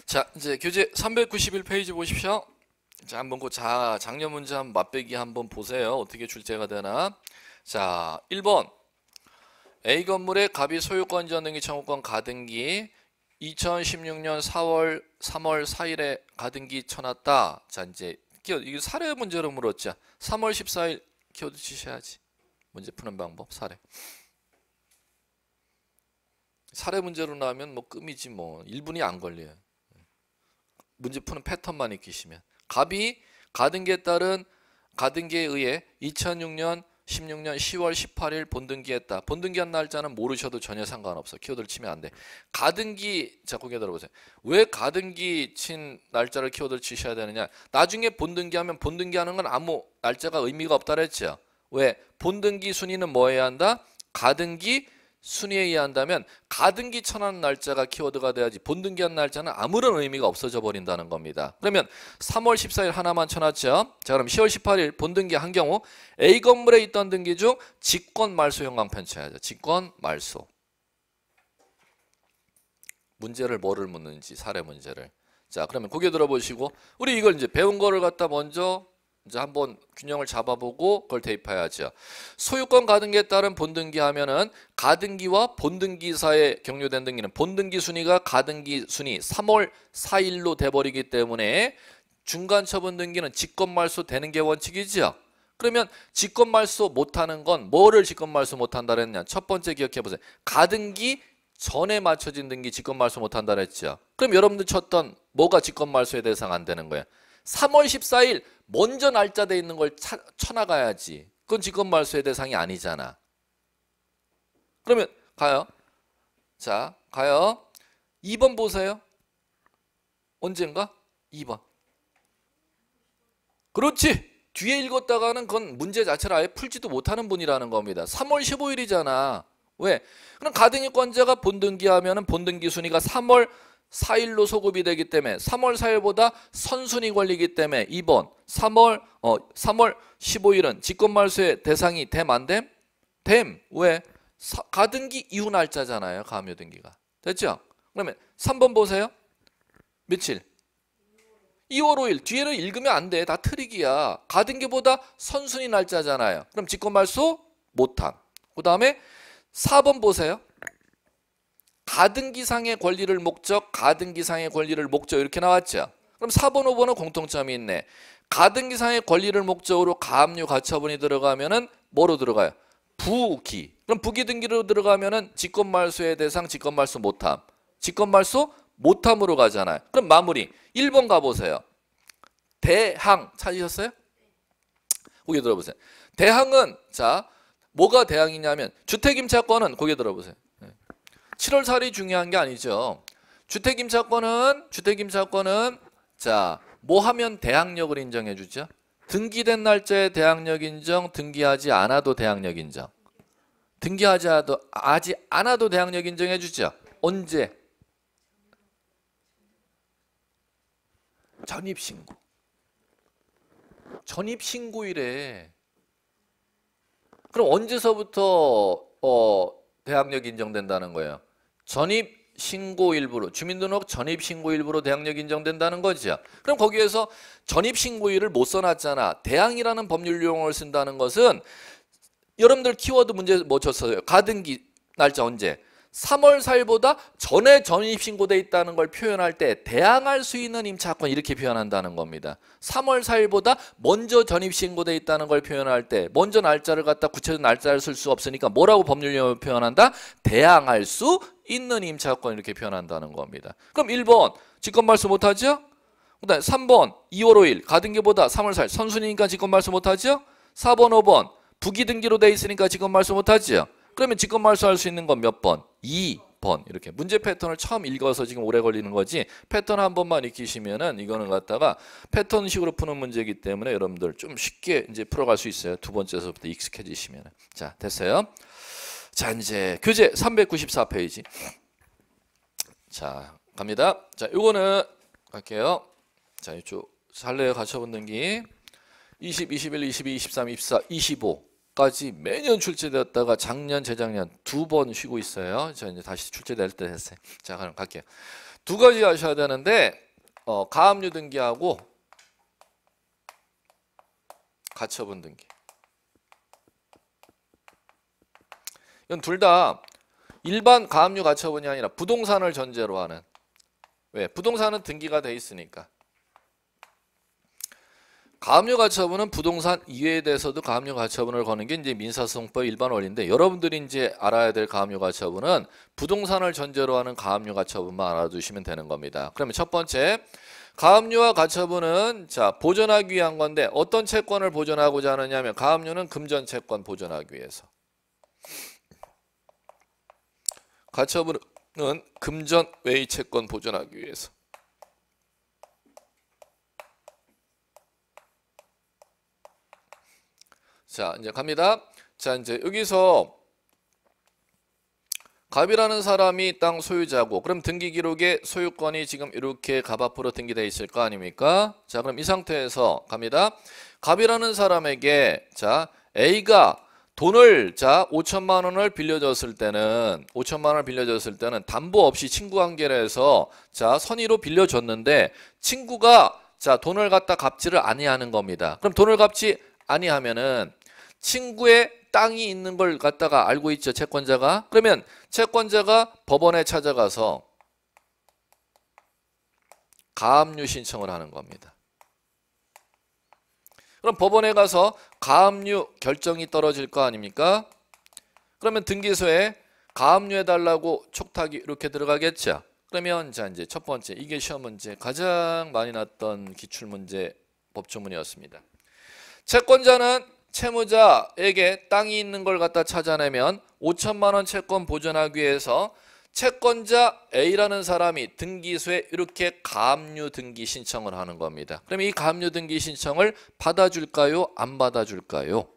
자, 이제 교재 391페이지 보십시오. 자, 한번 그 작년 문제 한번 맛배기 한번 보세요. 어떻게 출제가 되나. 자, 1번 A 건물의 갑이 소유권 전등기 청구권 가등기 2016년 3월 4일에 가등기 쳐놨다. 자, 이제 이게 사례 문제로 물었죠. 3월 14일 키워드 치셔야지. 문제 푸는 방법 사례. 사례 문제로 나오면 뭐 끔이지 뭐 1분이 안 걸려요. 문제 푸는 패턴만 익히시면. 갑이 가등기에 따른 가등기에 의해 2006년 16년 10월 18일 본등기했다. 본등기한 날짜는 모르셔도 전혀 상관없어. 키워드를 치면 안 돼. 가등기, 자 고개 들어보세요. 왜 가등기 친 날짜를 키워드를 치셔야 되느냐. 나중에 본등기하면 본등기하는 건 아무 날짜가 의미가 없다 그랬죠. 왜? 본등기 순위는 뭐 해야 한다? 가등기 순위에 의한다면 가등기 쳐놓은 날짜가 키워드가 돼야지 본등기한 날짜는 아무런 의미가 없어져 버린다는 겁니다. 그러면 3월 14일 하나만 쳐놨죠. 자, 그럼 10월 18일 본등기 한 경우 A 건물에 있던 등기 중 직권 말소 형광펜 쳐야죠. 직권 말소. 문제를 뭐를 묻는지 사례 문제를. 자, 그러면 고개 들어보시고 우리 이걸 이제 배운 거를 갖다 먼저 이제 한번 균형을 잡아보고 그걸 대입해야죠. 소유권 가등기에 따른 본등기 하면은 가등기와 본등기 사이에 격려된 등기는 본등기 순위가 가등기 순위 3월 4일로 돼버리기 때문에 중간 처분 등기는 직권 말소 되는 게 원칙이죠. 그러면 직권 말소 못하는 건 뭐를 직권 말소 못한다 그랬냐. 첫 번째 기억해 보세요. 가등기 전에 맞춰진 등기 직권 말소 못한다 그랬죠. 그럼 여러분들 쳤던 뭐가 직권 말소의 대상 안 되는 거예요. 3월 14일 먼저 날짜 돼 있는 걸 쳐나가야지. 그건 직권 말소의 대상이 아니잖아. 그러면 가요. 자, 가요. 2번 보세요. 언젠가? 2번. 그렇지. 뒤에 읽었다가는 그건 문제 자체를 아예 풀지도 못하는 분이라는 겁니다. 3월 15일이잖아. 왜? 그럼 가등기권자가 본등기하면은 본등기 순위가 3월 4일로 소급이 되기 때문에 3월 4일보다 선순위 걸리기 때문에 2번 3월 15일은 직권말소의 대상이 됨 안 됨? 됨. 왜? 가등기 이후 날짜잖아요. 가압류등기가. 됐죠? 그러면 3번 보세요. 며칠? 2월 5일. 뒤에는 읽으면 안 돼. 다 트릭이야. 가등기보다 선순위 날짜잖아요. 그럼 직권말소 못함. 그 다음에 4번 보세요. 가등기상의 권리를 목적, 가등기상의 권리를 목적 이렇게 나왔죠. 그럼 4번, 5번은 공통점이 있네. 가등기상의 권리를 목적으로 가압류 가처분이 들어가면은 뭐로 들어가요? 부기. 그럼 부기 등기로 들어가면은 직권말소의 대상, 직권말소 못함. 직권말소 못함으로 가잖아요. 그럼 마무리. 1번 가보세요. 대항 찾으셨어요? 고개 들어보세요. 대항은 자 뭐가 대항이냐면 주택임차권은 고개 들어보세요. 7월 4일이 중요한 게 아니죠. 주택임차권은 자, 뭐 하면 대항력을 인정해 주죠? 등기된 날짜에 대항력 인정, 등기하지 않아도 대항력 인정. 등기하지 않아도 대항력 인정해 주죠. 언제? 전입신고. 전입신고일에. 그럼 언제서부터 대항력 인정된다는 거예요? 전입신고일부로 주민등록 전입신고일부로 대항력 인정된다는 거죠. 그럼 거기에서 전입신고일을 못 써놨잖아. 대항이라는 법률 용어를 쓴다는 것은 여러분들 키워드 문제 뭐 쳤어요? 가등기 날짜 언제? 3월 4일보다 전에 전입신고돼 있다는 걸 표현할 때 대항할 수 있는 임차권 이렇게 표현한다는 겁니다. 3월 4일보다 먼저 전입신고돼 있다는 걸 표현할 때 먼저 날짜를 갖다 구체적 날짜를 쓸 수 없으니까 뭐라고 법률용어를 표현한다? 대항할 수 있는 임차권 이렇게 표현한다는 겁니다. 그럼 1번 직권말소 못하죠? 그 다음에 3번 2월 5일 가등기보다 3월 4일 선순위니까 직권말소 못하죠? 4번 5번 부기등기로 돼 있으니까 직권말소 못하죠? 그러면 직권말소할 수 있는 건 몇 번? 2번. 이렇게 문제 패턴을 처음 읽어서 지금 오래 걸리는 거지. 패턴 한 번만 익히시면은 이거는 갖다가 패턴식으로 푸는 문제이기 때문에 여러분들 좀 쉽게 이제 풀어갈 수 있어요. 두 번째서부터 익숙해지시면. 자, 됐어요. 자, 이제 교재 394페이지. 자, 갑니다. 자, 요거는 갈게요. 자, 이쪽 살래 가처분 등기 20, 21, 22, 23, 24, 25. 까지 매년 출제되었다가 작년, 재작년 2번 쉬고 있어요. 자, 이제 다시 출제될 때 됐어요. 자, 그럼 갈게요. 두 가지 하셔야 되는데 가압류 등기하고 가처분 등기. 이건 둘 다 일반 가압류 가처분이 아니라 부동산을 전제로 하는. 왜? 부동산은 등기가 돼 있으니까. 가압류 가처분은 부동산 이외에 대해서도 가압류 가처분을 거는 게 이제 민사소송법 일반 원리인데, 여러분들이 이제 알아야 될 가압류 가처분은 부동산을 전제로 하는 가압류 가처분만 알아두시면 되는 겁니다. 그러면 첫 번째, 가압류와 가처분은 자 보존하기 위한 건데 어떤 채권을 보존하고자 하느냐면 가압류는 금전 채권 보존하기 위해서, 가처분은 금전 외의 채권 보존하기 위해서. 자, 이제 갑니다. 자, 이제 여기서 갑이라는 사람이 땅 소유자고, 그럼 등기 기록에 소유권이 지금 이렇게 갑 앞으로 등기되어 있을 거 아닙니까? 자, 그럼 이 상태에서 갑니다. 갑이라는 사람에게 자 A가 돈을 자 5천만 원을 빌려줬을 때는 5천만 원을 빌려줬을 때는 담보 없이 친구 관계로 해서 자 선의로 빌려줬는데 친구가 자 돈을 갖다 갚지를 아니하는 겁니다. 그럼 돈을 갚지 아니하면은 친구의 땅이 있는 걸 갖다가 알고 있죠, 채권자가. 그러면 채권자가 법원에 찾아가서 가압류 신청을 하는 겁니다. 그럼 법원에 가서 가압류 결정이 떨어질 거 아닙니까? 그러면 등기소에 가압류해달라고 촉탁이 이렇게 들어가겠죠. 그러면 자 이제 첫 번째, 이게 시험 문제 가장 많이 났던 기출문제 법조문이었습니다. 채권자는 채무자에게 땅이 있는 걸 갖다 찾아내면 5천만 원 채권 보존하기 위해서 채권자 A라는 사람이 등기소에 이렇게 가압류 등기 신청을 하는 겁니다. 그럼 이 가압류 등기 신청을 받아줄까요? 안 받아줄까요?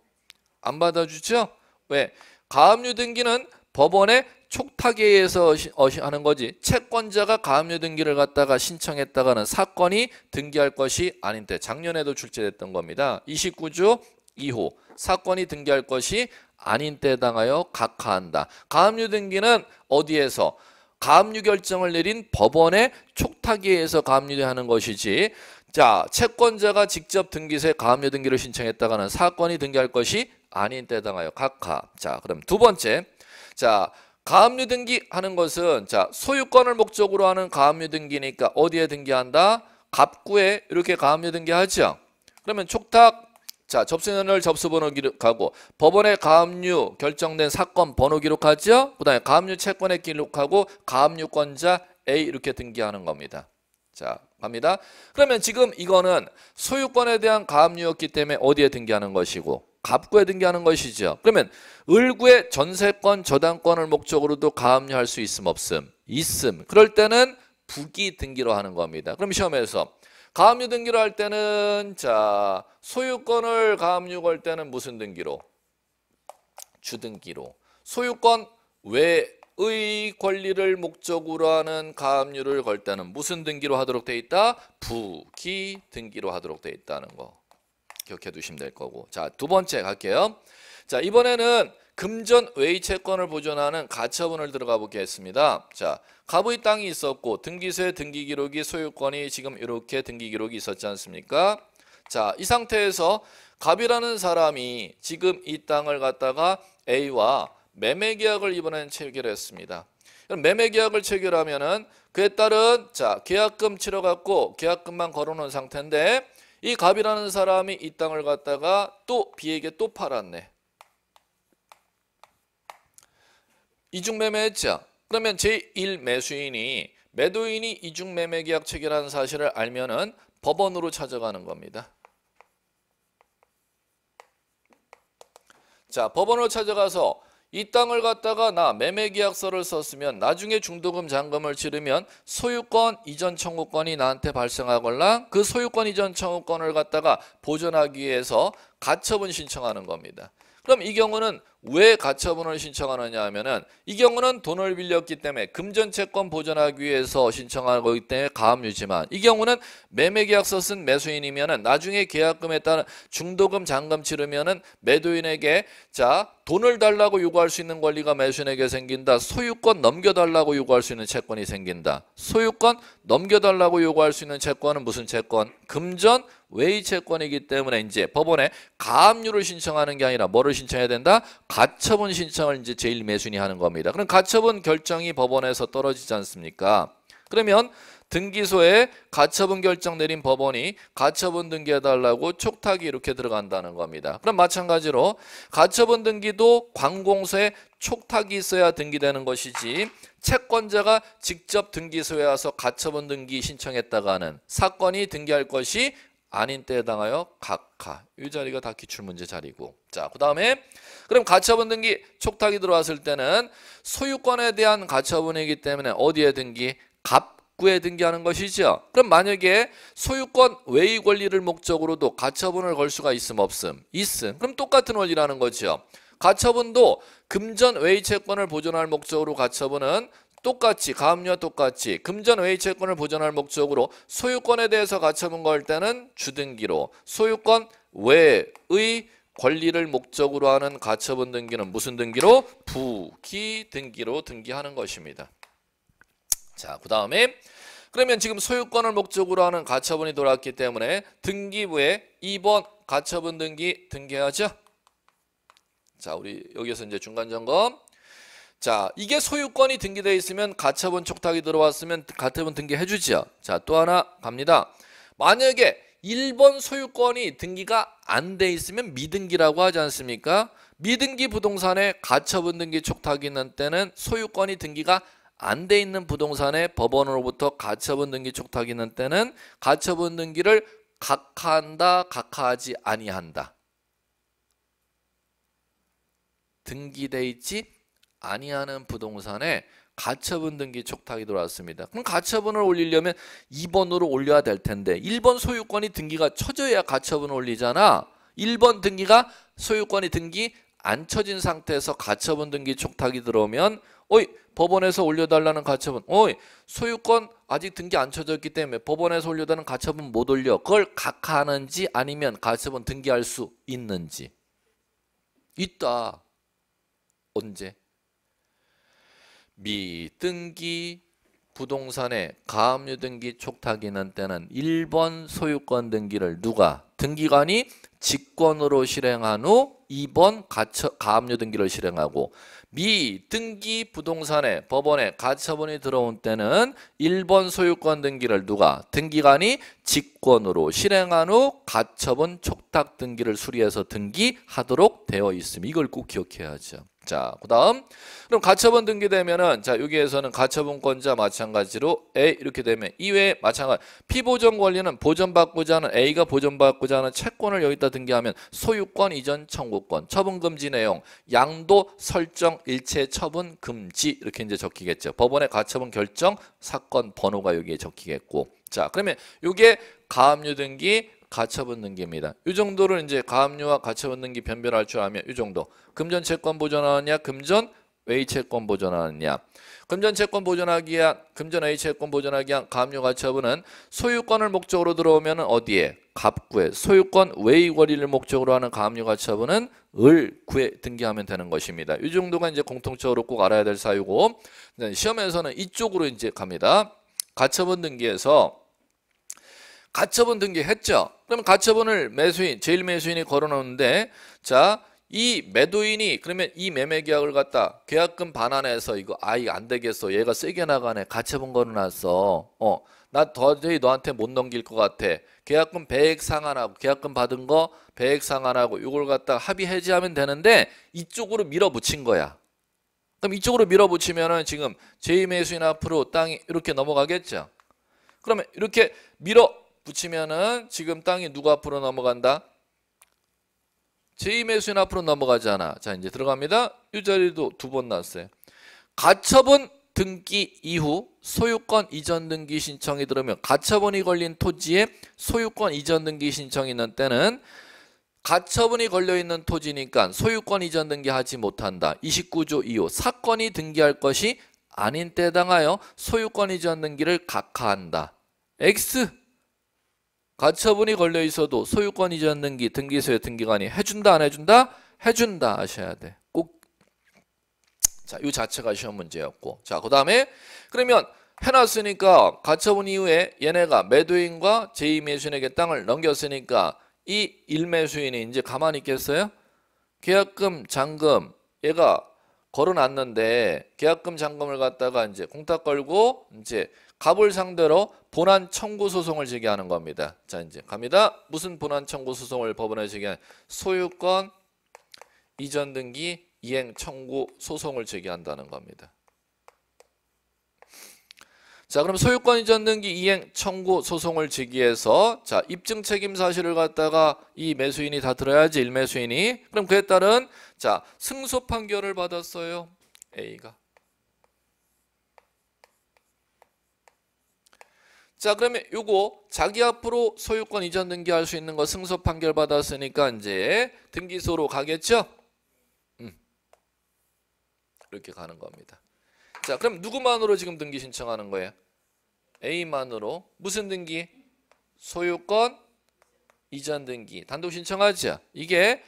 안 받아주죠? 왜? 가압류 등기는 법원의 촉탁에 의해서 하는 거지, 채권자가 가압류 등기를 갖다가 신청했다가는 사건이 등기할 것이 아닌 때, 작년에도 출제됐던 겁니다. 29조 2호 사건이 등기할 것이 아닌 때에 당하여 각하한다. 가압류 등기는 어디에서? 가압류 결정을 내린 법원의 촉탁에 의해서 가압류하는 것이지, 자 채권자가 직접 등기소에 가압류 등기를 신청했다가는 사건이 등기할 것이 아닌 때에 당하여 각하. 자 그럼 두 번째, 자 가압류 등기하는 것은 자 소유권을 목적으로 하는 가압류 등기니까 어디에 등기한다? 갑구에 이렇게 가압류 등기하죠. 그러면 촉탁 자 접수인을 접수번호 기록하고 법원에 가압류 결정된 사건 번호 기록하죠. 그 다음에 가압류 채권에 기록하고 가압류권자 A 이렇게 등기하는 겁니다. 자 갑니다. 그러면 지금 이거는 소유권에 대한 가압류였기 때문에 어디에 등기하는 것이고 갑구에 등기하는 것이죠. 그러면 을구의 전세권 저당권을 목적으로도 가압류할 수 있음 없음? 있음. 그럴 때는 부기 등기로 하는 겁니다. 그럼 시험에서 가압류 등기로 할 때는 자 소유권을 가압류 걸 때는 무슨 등기로? 주등기로. 소유권 외의 권리를 목적으로 하는 가압류를 걸 때는 무슨 등기로 하도록 돼 있다? 부기 등기로 하도록 돼 있다는 거 기억해 두시면 될 거고. 자 두 번째 갈게요. 자 이번에는 금전 외의 채권을 보존하는 가처분을 들어가 보겠습니다. 자 갑의 땅이 있었고 등기소에 등기 기록이 소유권이 지금 이렇게 등기 기록이 있었지 않습니까? 자 이 상태에서 갑이라는 사람이 지금 이 땅을 갖다가 A와 매매 계약을 이번에는 체결했습니다. 그럼 매매 계약을 체결하면은 그에 따른 자 계약금 치러 갖고 계약금만 걸어놓은 상태인데 이 갑이라는 사람이 이 땅을 갖다가 또 B에게 또 팔았네. 이중매매했죠. 그러면 제1 매수인이 매도인이 이중매매 계약 체결한 사실을 알면은 법원으로 찾아가는 겁니다. 자, 법원으로 찾아가서 이 땅을 갖다가 나 매매계약서를 썼으면 나중에 중도금 잔금을 치르면 소유권 이전 청구권이 나한테 발생하거나 그 소유권 이전 청구권을 갖다가 보존하기 위해서 가처분 신청하는 겁니다. 그럼 이 경우는 왜 가처분을 신청하느냐 하면은 이 경우는 돈을 빌렸기 때문에 금전채권 보존하기 위해서 신청하는 거기 때문에 가압류지만 이 경우는 매매계약서 쓴 매수인이면은 나중에 계약금에 따른 중도금 잔금 치르면은 매도인에게 자 돈을 달라고 요구할 수 있는 권리가 매수인에게 생긴다. 소유권 넘겨달라고 요구할 수 있는 채권이 생긴다. 소유권 넘겨달라고 요구할 수 있는 채권은 무슨 채권? 금전 외의 채권이기 때문에 이제 법원에 가압류를 신청하는 게 아니라 뭐를 신청해야 된다? 가처분 신청을 이제 제일 매수인이 하는 겁니다. 그럼 가처분 결정이 법원에서 떨어지지 않습니까? 그러면 등기소에 가처분 결정 내린 법원이 가처분 등기해달라고 촉탁이 이렇게 들어간다는 겁니다. 그럼 마찬가지로 가처분 등기도 관공서에 촉탁이 있어야 등기되는 것이지 채권자가 직접 등기소에 와서 가처분 등기 신청했다가는 사건이 등기할 것이 아닌 때에 해당하여 각하. 이 자리가 다 기출문제 자리고. 자, 그 다음에 그럼 가처분 등기 촉탁이 들어왔을 때는 소유권에 대한 가처분이기 때문에 어디에 등기? 갑구에 등기하는 것이죠. 그럼 만약에 소유권 외의 권리를 목적으로도 가처분을 걸 수가 있음 없음? 있음. 그럼 똑같은 원리라는 거죠. 가처분도 금전 외의 채권을 보존할 목적으로 가처분은 똑같이 가압류와 똑같이 금전 외의 채권을 보존할 목적으로 소유권에 대해서 가처분 걸 때는 주등기로 소유권 외의 권리를 목적으로 하는 가처분 등기는 무슨 등기로? 부기 등기로 등기하는 것입니다. 자, 그 다음에 그러면 지금 소유권을 목적으로 하는 가처분이 들어왔기 때문에 등기부에 2번 가처분 등기 등기하죠. 자, 우리 여기서 이제 중간 점검. 자, 이게 소유권이 등기되어 있으면 가처분 촉탁이 들어왔으면 가처분 등기해 주죠. 자, 또 하나 갑니다. 만약에 1번 소유권이 등기가 안 돼 있으면 미등기라고 하지 않습니까? 미등기 부동산에 가처분 등기 촉탁이 있는 때는 소유권이 등기가 안 돼 있는 부동산에 법원으로부터 가처분 등기 촉탁이 있는 때는 가처분 등기를 각하한다, 각하하지 아니한다. 등기돼 있지 아니하는 부동산에 가처분 등기 촉탁이 들어왔습니다. 그럼 가처분을 올리려면 2번으로 올려야 될 텐데 1번 소유권이 등기가 쳐져야 가처분을 올리잖아. 1번 등기가 소유권이 등기 안 쳐진 상태에서 가처분 등기 촉탁이 들어오면 어이 법원에서 올려달라는 가처분 어이 소유권 아직 등기 안 쳐졌기 때문에 법원에서 올려달라는 가처분 못 올려. 그걸 각하하는지 아니면 가처분 등기할 수 있는지. 있다. 언제? 미등기 부동산에 가압류 등기 촉탁이 있는 때는 1번 소유권 등기를 누가? 등기관이 직권으로 실행한 후 2번 가압류 등기를 실행하고 미등기 부동산에 법원에 가처분이 들어온 때는 1번 소유권 등기를 누가? 등기관이 직권으로 실행한 후 가처분 촉탁 등기를 수리해서 등기하도록 되어 있습니다. 이걸 꼭 기억해야죠. 자, 그 다음 그럼 가처분 등기되면은 자 여기에서는 가처분권자 마찬가지로 A 이렇게 되면 이외에 마찬가지 피보존 권리는 보존받고자 하는 A가 보존받고자 하는 채권을 여기다 등기하면 소유권 이전 청구권 처분금지 내용 양도 설정 일체 처분 금지 이렇게 이제 적히겠죠. 법원의 가처분 결정 사건 번호가 여기에 적히겠고 자 그러면 이게 가압류 등기 가처분 등기입니다. 이 정도를 이제 가압류와 가처분 등기 변별할 줄 알면 이 정도. 금전 채권 보존하느냐, 금전 외의 채권 보존하느냐. 금전 채권 보존하기 위한, 금전 외의 채권 보존하기 위한 가압류 가처분은 소유권을 목적으로 들어오면 어디에? 갑구에. 소유권 외의 권리를 목적으로 하는 가압류 가처분은 을구에 등기하면 되는 것입니다. 이 정도가 이제 공통적으로 꼭 알아야 될 사유고 시험에서는 이쪽으로 이제 갑니다. 가처분 등기에서 가처분 등기했죠. 그러면 가처분을 매수인, 제일 매수인이 걸어놓는데 자, 이 매도인이 그러면 이 매매 계약을 갖다 계약금 반환해서 이거 아이 안 되겠어. 얘가 세게 나가네. 가처분 걸어놨어. 나 도저히 너한테 못 넘길 것 같아. 계약금 배액 상환하고 계약금 받은 거 배액 상환하고 이걸 갖다 합의 해지하면 되는데 이쪽으로 밀어붙인 거야. 그럼 이쪽으로 밀어붙이면은 지금 제2 매수인 앞으로 땅이 이렇게 넘어가겠죠. 그러면 이렇게 밀어붙이면은 지금 땅이 누구 앞으로 넘어간다? 제2 매수인 앞으로 넘어가잖아. 자 이제 들어갑니다. 이 자리도 두 번 나왔어요. 가처분 등기 이후 소유권 이전 등기 신청이 들어오면 가처분이 걸린 토지에 소유권 이전 등기 신청이 있는 때는 가처분이 걸려있는 토지니까 소유권 이전 등기하지 못한다. 29조 2호 사건이 등기할 것이 아닌 때에 해당하여 소유권 이전 등기를 각하한다. X 가처분이 걸려 있어도 소유권 이전 등기 등기소의 등기관이 해준다 안 해준다? 해준다 하셔야 돼. 꼭. 자, 이 자체가 시험 문제였고. 자, 그다음에 그러면 해놨으니까 가처분 이후에 얘네가 매도인과 제2매수인에게 땅을 넘겼으니까 이 1매수인이 이제 가만히 있겠어요? 계약금, 잔금 얘가 걸어놨는데 계약금, 잔금을 갖다가 이제 공탁 걸고 이제 갑을 상대로 본안 청구 소송을 제기하는 겁니다. 자, 이제 갑니다. 무슨 본안 청구 소송을 법원에 제기하는 소유권 이전 등기 이행 청구 소송을 제기한다는 겁니다. 자, 그럼 소유권 이전 등기 이행 청구 소송을 제기해서 자, 입증 책임 사실을 갖다가 이 매수인이 다 들어야지 1매수인이. 그럼 그에 따른 자, 승소 판결을 받았어요. A가. 자, 그러면 요거 자기 앞으로 소유권 이전 등기할 수 있는 거 승소 판결 받았으니까 이제 등기소로 가겠죠? 이렇게 가는 겁니다. 자, 그럼 누구만으로 지금 등기 신청하는 거예요? A만으로. 무슨 등기? 소유권 이전 등기. 단독 신청하죠. 이게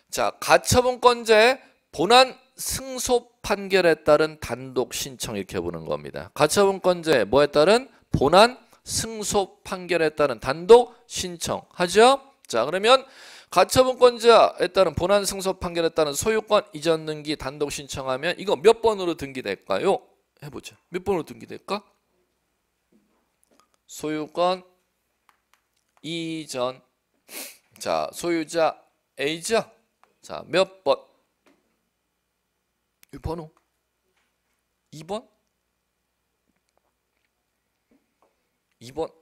자, 가처분권자의 본안 승소 판결에 따른 단독 신청 이렇게 보는 겁니다. 가처분권자의 뭐에 따른 본안 승소 판결에 따른 단독 신청하죠. 자, 그러면 가처분권자에 따른 본안 승소 판결에 따른 소유권 이전 등기 단독 신청하면 이거 몇 번으로 등기될까요? 해보자. 몇 번으로 등기될까? 소유권 이전. 자, 소유자 A죠? 자, 몇 번? 이 번호 2번? 2번.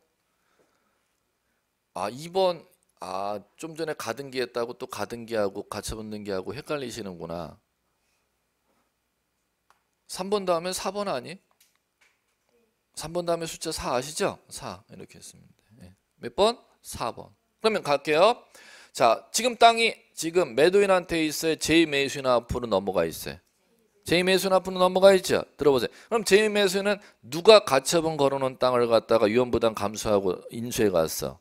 아, 2번. 아, 좀 전에 가등기했다고 또 가등기하고 가처분 등기하고 헷갈리시는구나. 3번 다음에 4번 아니? 3번 다음에 숫자 4 아시죠? 4 이렇게 했습니다. 네. 몇 번? 4번. 그러면 갈게요. 자, 지금 땅이 지금 매도인한테 있어요? 제2매수인 앞으로 넘어가 있어요? 제2매수인 앞으로 넘어가 있죠? 들어보세요. 그럼 제2매수인은 누가 가처분 걸어놓은 땅을 갖다가 유언부담 감수하고 인수해 갔어?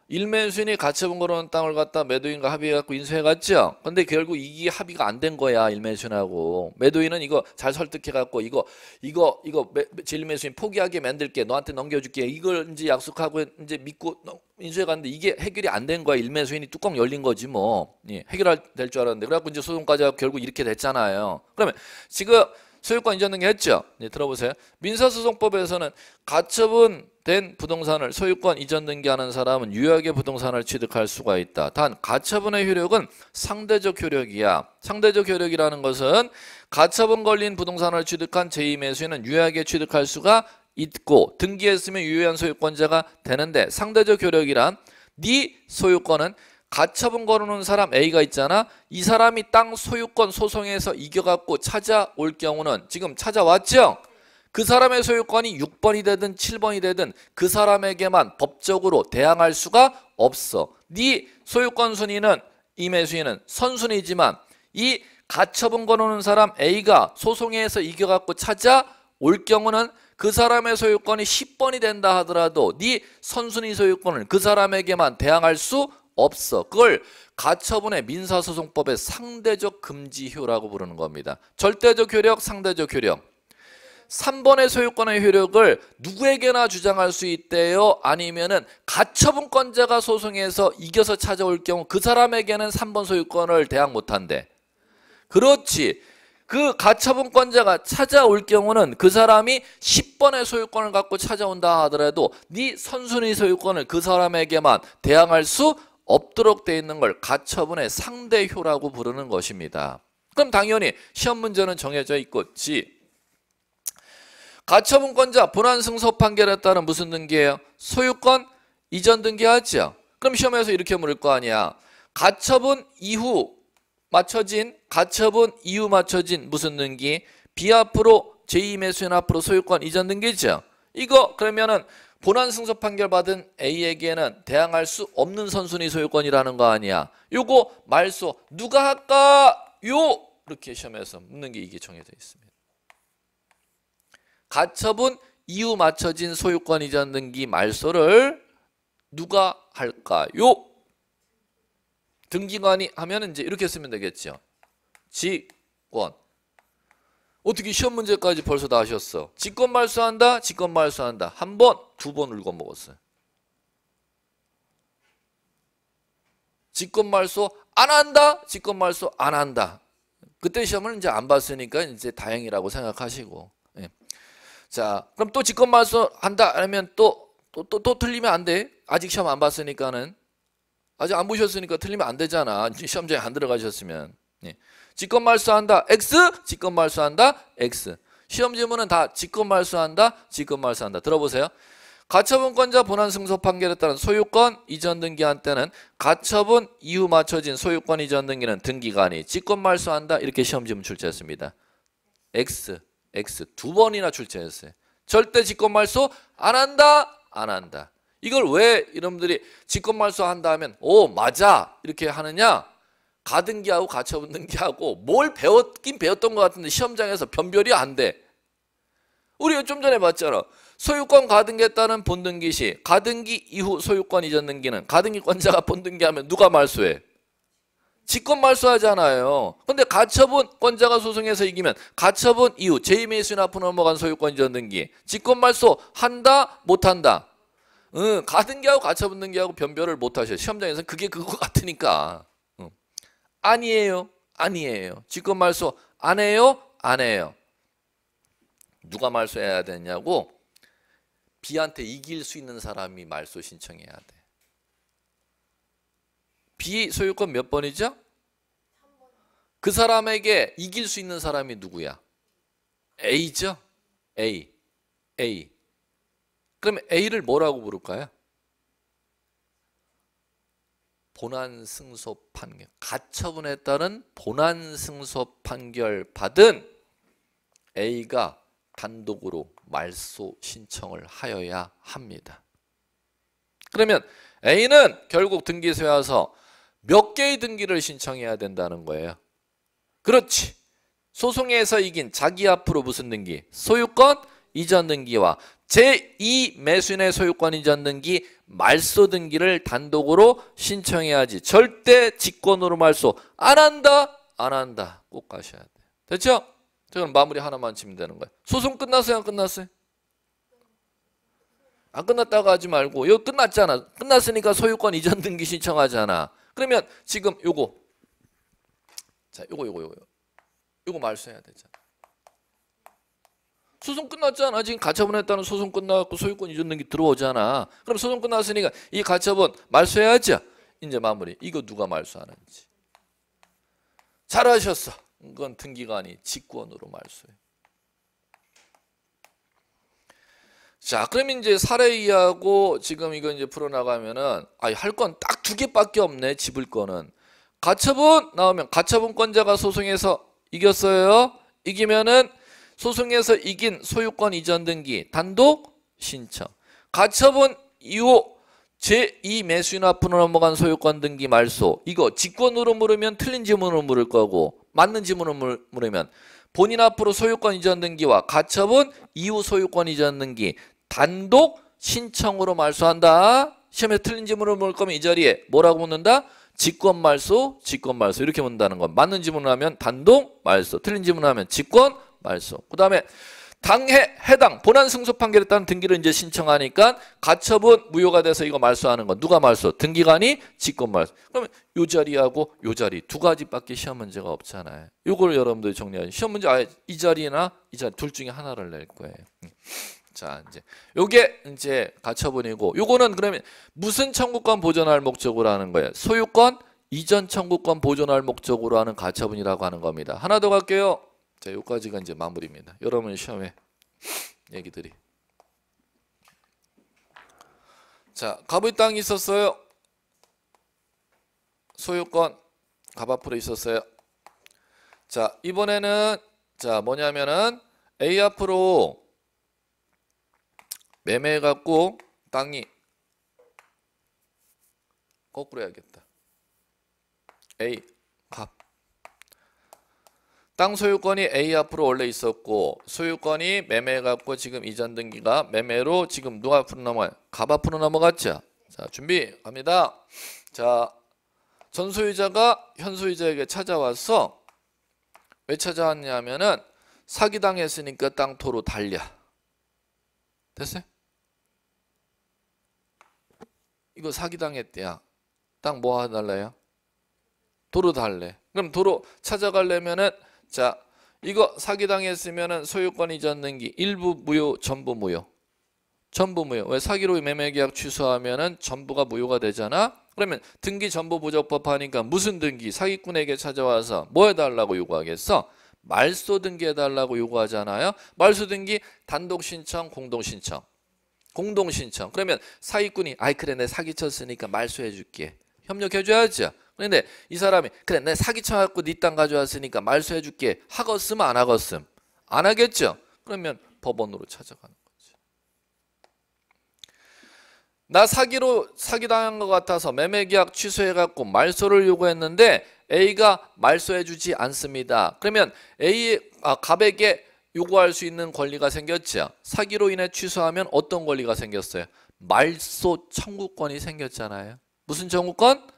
1매수인이 가처분 걸어놓은 땅을 갖다 매도인과 합의해갖고 인수해갔죠. 근데 결국 이게 합의가 안 된 거야. 1매수인하고. 매도인은 이거 잘 설득해갖고 이거 제1매수인 포기하게 만들게. 너한테 넘겨줄게. 이걸 이제 약속하고 이제 믿고 인수해갔는데 이게 해결이 안 된 거야. 1매수인이 뚜껑 열린 거지 뭐. 예, 해결할 될 줄 알았는데. 그래갖고 이제 소송까지 하고 결국 이렇게 됐잖아요. 그러면 지금 소유권 이전 등기 했죠? 네, 들어보세요. 민사소송법에서는 가처분된 부동산을 소유권 이전 등기하는 사람은 유효하게 부동산을 취득할 수가 있다. 단 가처분의 효력은 상대적 효력이야. 상대적 효력이라는 것은 가처분 걸린 부동산을 취득한 제2매수인은 유효하게 취득할 수가 있고 등기했으면 유효한 소유권자가 되는데 상대적 효력이란 네 소유권은 가처분 걸어놓은 사람 A가 있잖아. 이 사람이 땅 소유권 소송에서 이겨갖고 찾아올 경우는 지금 찾아왔죠? 그 사람의 소유권이 6번이 되든 7번이 되든 그 사람에게만 법적으로 대항할 수가 없어. 네 소유권 순위는 이 매수인은 선순위지만 이 가처분 걸어놓은 사람 A가 소송에서 이겨갖고 찾아올 경우는 그 사람의 소유권이 10번이 된다 하더라도 네 선순위 소유권을 그 사람에게만 대항할 수 없어. 그걸 가처분의 민사소송법의 상대적 금지효라고 부르는 겁니다. 절대적 효력, 상대적 효력. 3번의 소유권의 효력을 누구에게나 주장할 수 있대요? 아니면은 가처분권자가 소송에서 이겨서 찾아올 경우 그 사람에게는 3번 소유권을 대항 못한대. 그렇지. 그 가처분권자가 찾아올 경우는 그 사람이 10번의 소유권을 갖고 찾아온다 하더라도 네 선순위 소유권을 그 사람에게만 대항할 수 없도록 되어 있는 걸 가처분의 상대효라고 부르는 것입니다. 그럼 당연히 시험 문제는 정해져 있겠지. 가처분권자 본안 승소 판결에 따른 무슨 등기예요? 소유권 이전 등기하죠. 그럼 시험에서 이렇게 물을 거 아니야. 가처분 이후 맞춰진 무슨 등기? B 앞으로 제2매수인 앞으로 소유권 이전 등기죠. 이거 그러면은 본안 승소 판결 받은 A에게는 대항할 수 없는 선순위 소유권이라는 거 아니야. 요거 말소 누가 할까요? 이렇게 시험에서 묻는 게 이게 정해져 있습니다. 가처분 이후 맞춰진 소유권 이전 등기 말소를 누가 할까요? 등기관이 하면 이제 이렇게 쓰면 되겠죠. 직권. 어떻게 시험 문제까지 벌써 다 하셨어? 직권 말소한다, 직권 말소한다. 한 번, 두 번 울고 먹었어요. 직권 말소 안 한다, 직권 말소 안 한다. 그때 시험을 이제 안 봤으니까 이제 다행이라고 생각하시고. 예. 자, 그럼 또 직권 말소 한다 하면 또 틀리면 안 돼. 아직 시험 안 봤으니까는. 아직 안 보셨으니까 틀리면 안 되잖아. 시험장에 안 들어가셨으면. 예. 직권 말소한다 X, 직권 말소한다 X. 시험 질문은 다 직권 말소한다, 직권 말소한다. 들어보세요. 가처분권자 본안 승소 판결에 따른 소유권 이전 등기한 때는 가처분 이후 맞춰진 소유권 이전 등기는 등기관이 직권 말소한다. 이렇게 시험 질문 출제했습니다. X 두 번이나 출제했어요. 절대 직권 말소 안 한다, 안 한다. 이걸 왜 여러분들이 직권 말소한다 하면 오 맞아 이렇게 하느냐? 가등기하고 가처분 등기하고 뭘 배웠긴 배웠던 것 같은데 시험장에서 변별이 안 돼. 우리가 좀 전에 봤잖아. 소유권 가등기에 따른 본등기 시 가등기 이후 소유권 이전 등기는 가등기권자가 본등기하면 누가 말소해? 직권 말소하잖아요. 근데 가처분권자가 소송에서 이기면 가처분 이후 제2매수인 앞으로 넘어간 소유권 이전 등기 직권 말소 한다 못한다? 가등기하고 가처분 등기하고 변별을 못하셔. 시험장에서는 그게 그거 같으니까. 아니에요. 아니에요. 직권 말소 안 해요? 안 해요. 누가 말소해야 되냐고? B한테 이길 수 있는 사람이 말소 신청해야 돼. B 소유권 몇 번이죠? 그 사람에게 이길 수 있는 사람이 누구야? A죠? A. 그럼 A를 뭐라고 부를까요? 본안 승소 판결, 가처분에 따른 본안 승소 판결 받은 A가 단독으로 말소 신청을 하여야 합니다. 그러면 A는 결국 등기소에 와서 몇 개의 등기를 신청해야 된다는 거예요. 그렇지. 소송에서 이긴 자기 앞으로 무슨 등기? 소유권 이전 등기와 제2매수인의 소유권 이전 등기 말소 등기를 단독으로 신청해야지. 절대 직권으로 말소 안 한다. 안 한다. 꼭 가셔야 돼. 됐죠? 그럼 마무리 하나만 치면 되는 거예요. 소송 끝났어요? 안 끝났어요? 안 끝났다고 하지 말고 이거 끝났잖아. 끝났으니까 소유권 이전 등기 신청하잖아. 그러면 지금 요거 자 요거 말소해야 되잖아. 소송 끝났잖아. 지금 가처분에 따른 소송 끝나고 소유권 이전 등기 들어오잖아. 그럼 소송 끝났으니까 이 가처분 말소해야죠. 이제 마무리. 이거 누가 말소하는지. 잘하셨어. 이건 등기관이 직권으로 말소해. 자, 그럼 이제 사례 이해하고 지금 이거 이제 풀어나가면은 할 건 딱 두 개밖에 없네. 집을 거는. 가처분 나오면 가처분권자가 소송에서 이겼어요. 이기면은 소송에서 이긴 소유권 이전 등기 단독 신청. 가처분 이후 제2매수인 앞으로 넘어간 소유권 등기 말소. 이거 직권으로 물으면 틀린 지문으로 물을 거고 맞는 지문으로 물으면 본인 앞으로 소유권 이전 등기와 가처분 이후 소유권 이전 등기 단독 신청으로 말소한다. 시험에 틀린 지문으로 물을 거면 이 자리에 뭐라고 묻는다? 직권 말소, 직권 말소 이렇게 묻는다는 거. 맞는 지문을 하면 단독 말소, 틀린 지문을 하면 직권 말소. 그 다음에 당해 해당 본안 승소 판결에 따른 등기를 이제 신청하니까 가처분 무효가 돼서 이거 말소하는 거 누가 말소? 등기관이 직권 말소. 그러면 요 자리하고 요 자리 두 가지밖에 시험 문제가 없잖아요. 요걸 여러분들이 정리하죠. 시험 문제 아예 이 자리나 이 자리 둘 중에 하나를 낼 거예요. 자, 이제 요게 이제 가처분이고 요거는 그러면 무슨 청구권 보존할 목적으로 하는 거예요? 소유권 이전 청구권 보존할 목적으로 하는 가처분이라고 하는 겁니다. 하나 더 갈게요. 자, 여기까지가 이제 마무리입니다. 여러분 시험에 얘기들이. 자, 갑의 땅이 있었어요. 소유권 갑 앞으로 있었어요. 자, 이번에는 자 뭐냐면은 A 앞으로 매매해 갖고 땅이 거꾸로 해야겠다. A 값. 땅 소유권이 A 앞으로 원래 있었고 소유권이 매매해갖고 지금 이전 등기가 매매로 지금 누가 앞으로 넘어가요? 갑 앞으로 넘어갔죠. 자, 준비 갑니다. 자, 전 소유자가 현 소유자에게 찾아와서 왜 찾아왔냐면은 사기당했으니까 땅 토로 달려. 됐어요? 이거 사기당했대야. 땅 뭐 해달래요? 도로 달래. 그럼 도로 찾아가려면은 자, 이거 사기당했으면은 소유권 이전 등기 일부 무효, 전부 무효. 전부 무효. 왜 사기로 매매계약 취소하면은 전부가 무효가 되잖아. 그러면 등기 전부 부적법 하니까 무슨 등기? 사기꾼에게 찾아와서 뭐 해달라고 요구하겠어? 말소 등기 해달라고 요구하잖아요. 말소 등기 단독 신청, 공동 신청. 공동 신청. 그러면 사기꾼이 아이 그래 내 사기쳤으니까 말소해 줄게. 협력해 줘야죠. 그런데 이 사람이 그래 내 사기쳐갖고 네 땅 가져왔으니까 말소해 줄게. 하겠음 안 하겠음? 안 하겠죠. 그러면 법원으로 찾아가는 거지. 나 사기당한 것 같아서 매매계약 취소해갖고 말소를 요구했는데 A가 말소해 주지 않습니다. 그러면 갑에게 요구할 수 있는 권리가 생겼죠. 사기로 인해 취소하면 어떤 권리가 생겼어요? 말소 청구권이 생겼잖아요. 무슨 청구권?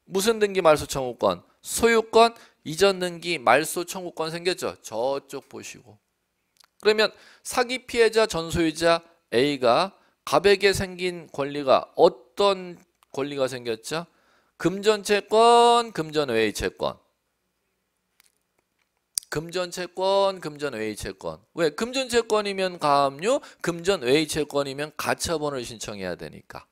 무슨 등기 말소 청구권? 소유권 이전 등기 말소 청구권 생겼죠. 저쪽 보시고. 그러면 사기 피해자 전 소유자 A가 갑에게 생긴 권리가 어떤 권리가 생겼죠? 금전채권, 금전외의채권. 금전채권, 금전외의채권. 왜? 금전채권이면 가압류, 금전외의채권이면 가처분을 신청해야 되니까.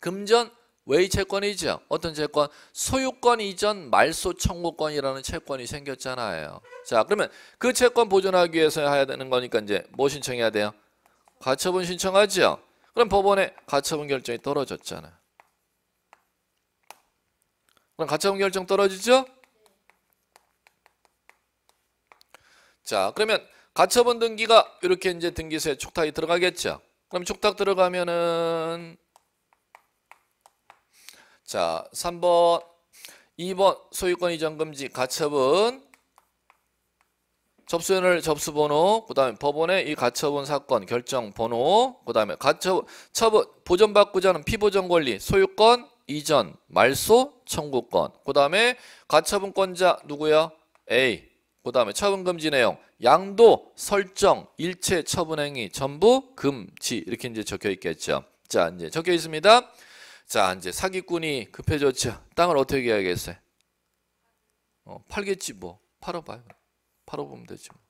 금전외의채권이죠. 어떤 채권? 소유권 이전 말소 청구권이라는 채권이 생겼잖아요. 자, 그러면 그 채권 보존하기 위해서 해야 되는 거니까 이제 뭐 신청해야 돼요? 가처분 신청하죠. 그럼 법원에 가처분 결정이 떨어졌잖아요. 그럼 가처분 결정 떨어지죠? 자, 그러면 가처분 등기가 이렇게 이제 등기소에 촉탁이 들어가겠죠. 그럼 촉탁 들어가면은 자, 3번, 2번 소유권 이전 금지 가처분 접수연을 접수번호, 그 다음에 법원의 이 가처분 사건 결정 번호, 그 다음에 처분 보전받고자 하는 피보전 권리 소유권 이전 말소 청구권, 그 다음에 가처분권자 누구야? A. 그 다음에 처분금지 내용 양도 설정 일체 처분행위 전부 금지 이렇게 이제 적혀 있겠죠. 자, 이제 적혀 있습니다. 자, 이제 사기꾼이 급해졌죠. 땅을 어떻게 해야겠어요? 팔겠지 뭐. 팔아봐요. 팔아보면 되지 뭐.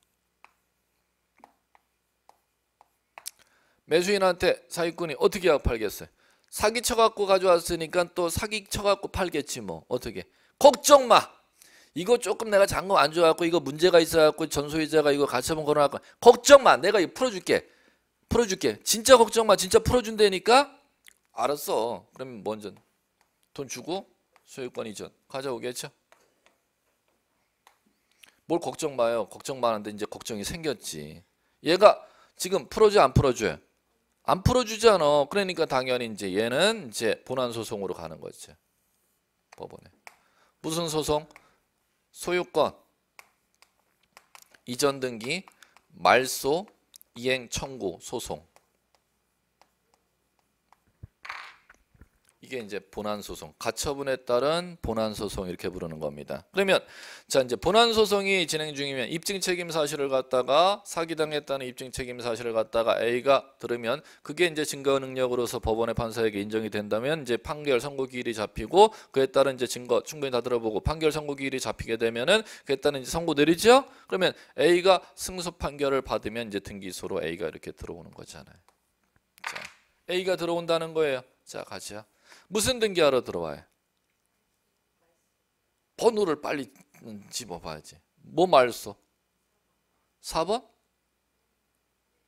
매수인한테 사기꾼이 어떻게 팔겠어요? 사기 쳐갖고 가져왔으니까 또 사기 쳐갖고 팔겠지 뭐. 어떻게? 걱정 마. 이거 조금 내가 잔금 안 줘갖고 이거 문제가 있어갖고 전소유자가 이거 가처분 걸어놨고 걱정 마. 내가 이거 풀어줄게. 풀어줄게. 진짜 걱정 마. 진짜 풀어준다니까? 알았어. 그러면 먼저 돈 주고 소유권 이전 가져오겠죠? 뭘 걱정 마요. 걱정 마는데 이제 걱정이 생겼지. 얘가 지금 풀어줘 안 풀어줘요? 안 풀어주잖아. 그러니까 당연히 이제 얘는 이제 본안 소송으로 가는 거지. 법원에. 무슨 소송? 소유권 이전 등기 말소 이행 청구 소송. 이게 이제 본안 소송, 가처분에 따른 본안 소송 이렇게 부르는 겁니다. 그러면 자 이제 본안 소송이 진행 중이면 입증 책임 사실을 갖다가 사기당했다는 입증 책임 사실을 갖다가 A가 들으면 그게 이제 증거 능력으로서 법원의 판사에게 인정이 된다면 이제 판결 선고 기일이 잡히고 그에 따른 이제 증거 충분히 다 들어보고 판결 선고 기일이 잡히게 되면은 그에 따른 이제 선고 내리죠. 그러면 A가 승소 판결을 받으면 이제 등기소로 A가 이렇게 들어오는 거잖아요. 자, A가 들어온다는 거예요. 자, 가자. 무슨 등기하러 들어와요? 번호를 빨리 집어봐야지. 뭐 말소? 4번?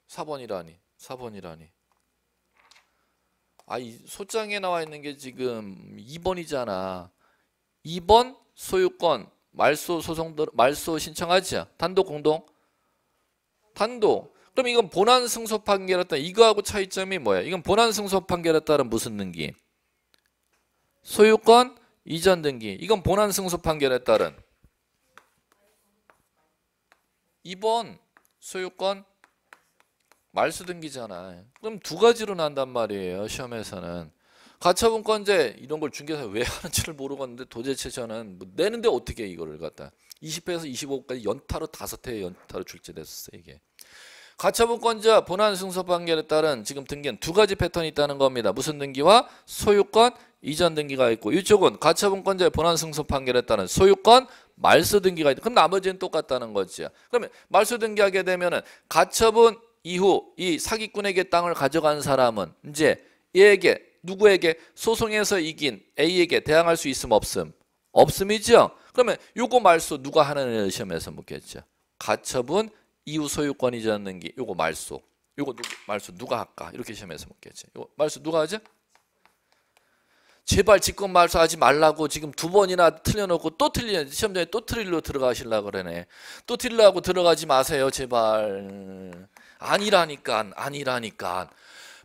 4번이라니. 4번이라니. 아, 이 소장에 나와 있는 게 지금 2번이잖아. 2번 소유권 말소 소송 말소 신청하지? 단독 공동? 단독. 그럼 이건 본안 승소 판결에 따른 이거하고 차이점이 뭐야? 이건 본안 승소 판결에 따른 무슨 등기? 소유권 이전 등기. 이건 본안 승소 판결에 따른 2번 소유권 말소 등기잖아. 그럼 두 가지로 난단 말이에요. 시험에서는. 가처분권제 이런 걸 중개사가 왜 하는지를 모르겠는데 도대체 저는 뭐 내는데 어떻게 이거를 갖다 20회에서 25까지 연타로 5회 연타로 출제됐었어요. 이게. 가처분권자 본안 승소 판결에 따른 지금 등기는 두 가지 패턴이 있다는 겁니다. 무슨 등기와 소유권 이전 등기가 있고 이쪽은 가처분권자의 본안 승소 판결에 따른 소유권 말소 등기가 있다. 그럼 나머지는 똑같다는 거지. 그러면 말소 등기하게 되면은 가처분 이후 이 사기꾼에게 땅을 가져간 사람은 이제 얘에게 누구에게 소송에서 이긴 A에게 대항할 수 있음 없음? 없음이죠. 그러면 요거 말소 누가 하는 시험에서 묻겠죠. 가처분 이후 소유권 이전 등기 요거 말소. 요거 말소 누가 할까? 이렇게 시험에서 묻겠죠. 요거 말소 누가 하죠? 제발 직권 말소하지 말라고 지금 두 번이나 틀려놓고 또 시험장에 또 틀리려 들어가시려고 그러네. 또 틀리려고 들어가지 마세요. 제발. 아니라니까.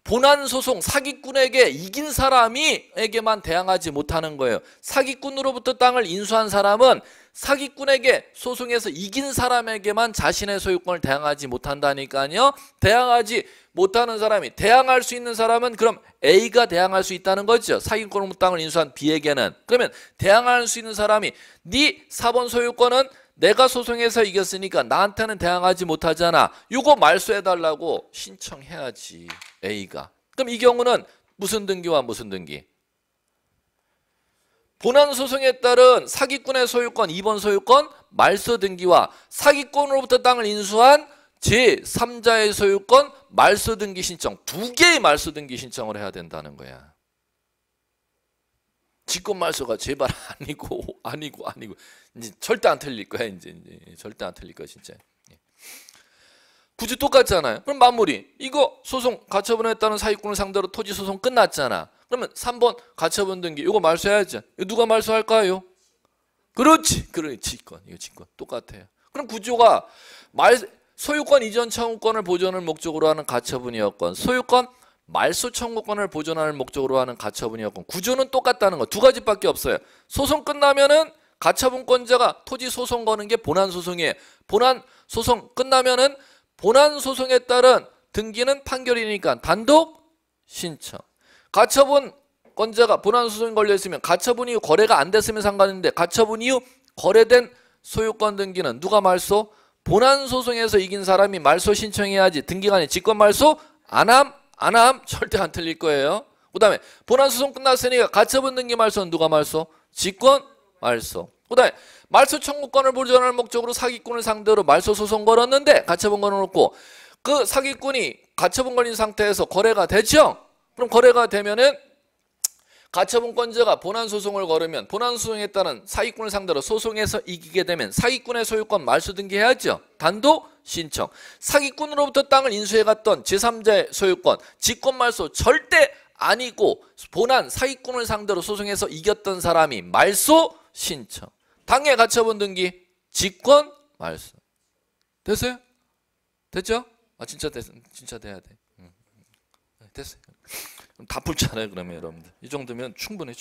본안 소송 사기꾼에게 이긴 사람에게만 대항하지 못하는 거예요. 사기꾼으로부터 땅을 인수한 사람은 사기꾼에게 소송에서 이긴 사람에게만 자신의 소유권을 대항하지 못한다니까요. 대항하지 못하는 사람이 대항할 수 있는 사람은 그럼 A가 대항할 수 있다는 거죠. 사기꾼으로부터 땅을 인수한 B에게는. 그러면 대항할 수 있는 사람이 네 4번 소유권은 내가 소송에서 이겼으니까 나한테는 대항하지 못하잖아. 이거 말소해달라고 신청해야지 A가. 그럼 이 경우는 무슨 등기와 무슨 등기? 본안 소송에 따른 사기꾼의 소유권 2번 소유권 말소 등기와 사기꾼으로부터 땅을 인수한 제3자의 소유권 말소 등기 신청 두 개의 말소 등기 신청을 해야 된다는 거야. 직권 말소가 제발 아니고 이제 절대 안 틀릴 거야. 이제 절대 안 틀릴 거야 진짜. 굳이 똑같잖아요. 그럼 마무리. 이거 소송 가처분에 따른 사기꾼을 상대로 토지 소송 끝났잖아. 그러면 3번 가처분 등기 이거 말소해야지. 이거 누가 말소할까요? 그렇지. 직권. 이거 직권 똑같아요. 그럼 구조가 소유권 이전 청구권을 보존을 목적으로 하는 가처분이었건 소유권 말소 청구권을 보존하는 목적으로 하는 가처분이었건 구조는 똑같다는 거. 두 가지밖에 없어요. 소송 끝나면은 가처분권자가 토지 소송 거는 게 본안 소송이에요. 본안 소송 끝나면은 본안 소송에 따른 등기는 판결이니까 단독 신청. 가처분권자가 본안 소송에 걸려 있으면 가처분 이후 거래가 안 됐으면 상관인데 가처분 이후 거래된 소유권 등기는 누가 말소? 본안 소송에서 이긴 사람이 말소 신청해야지. 등기관이 직권 말소 안함 절대 안 틀릴 거예요. 그 다음에 본안 소송 끝났으니까 가처분 등기 말소는 누가 말소? 직권 말소. 그 다음에 말소 청구권을 보존할 목적으로 사기꾼을 상대로 말소 소송 걸었는데 가처분 걸어놓고 그 사기꾼이 가처분 걸린 상태에서 거래가 되죠? 그럼 거래가 되면은 가처분권자가 본안 소송을 걸으면 본안 소송에 따른 사기꾼을 상대로 소송에서 이기게 되면 사기꾼의 소유권 말소 등기해야죠. 단독 신청. 사기꾼으로부터 땅을 인수해갔던 제3자의 소유권 직권 말소 절대 아니고 본안 사기꾼을 상대로 소송에서 이겼던 사람이 말소 신청. 당해 가처분 등기 직권 말소. 됐어요? 됐죠? 진짜 돼야 돼. 됐어요. 그럼 다 풀잖아요. 그러면 여러분들 이 정도면 충분해.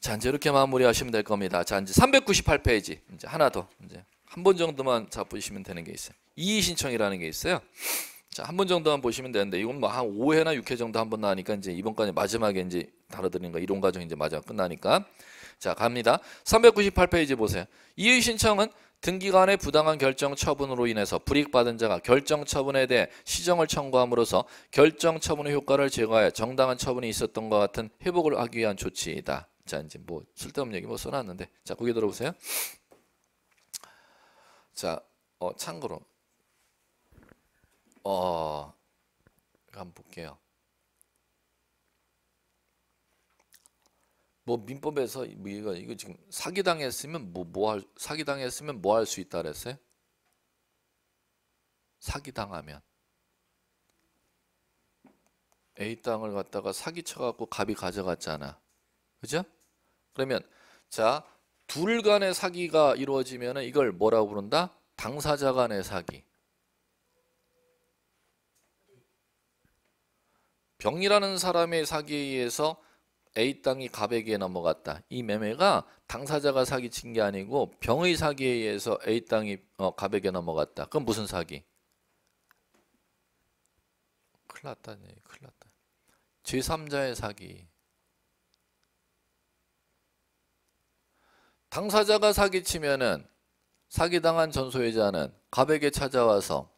자 이제 이렇게 마무리하시면 될 겁니다. 자 이제 398페이지 이제 하나 더 이제 한 번 정도만 잡으시면 되는 게 있어요. 이의 신청이라는 게 있어요. 자 한 번 정도만 보시면 되는데 이건 뭐 한 5회나 6회 정도 한 번 나니까 이제 이번까지 마지막에 이제 다뤄드리는 거 이론 과정 이제 마지막 끝나니까 자 갑니다. 398페이지 보세요. 이의 신청은 등기관의 부당한 결정 처분으로 인해서 불이익받은 자가 결정 처분에 대해 시정을 청구함으로써 결정 처분의 효과를 제거하여 정당한 처분이 있었던 것 같은 회복을 하기 위한 조치이다. 자 이제 뭐 쓸데없는 얘기 뭐 써놨는데 자 거기 들어보세요. 자 참고로 한번 볼게요. 뭐 민법에서 뭐 이거 지금 사기당했으면 사기당했으면 뭐 할 수 있다 그랬어요? 사기당하면 A 땅을 갖다가 사기쳐 갖고 갑이 가져갔잖아. 그죠? 그러면 자, 둘 간의 사기가 이루어지면 이걸 뭐라고 부른다? 당사자 간의 사기. 병이라는 사람의 사기에 의해서 A 땅이 갑에게 넘어갔다. 이 매매가 당사자가 사기친 게 아니고 병의 사기에 의해서 A 땅이 갑에게 넘어갔다. 그럼 무슨 사기? 큰일 났다네. 큰일 났다. 제3자의 사기. 당사자가 사기치면은 사기당한 전소유자는 갑에게 찾아와서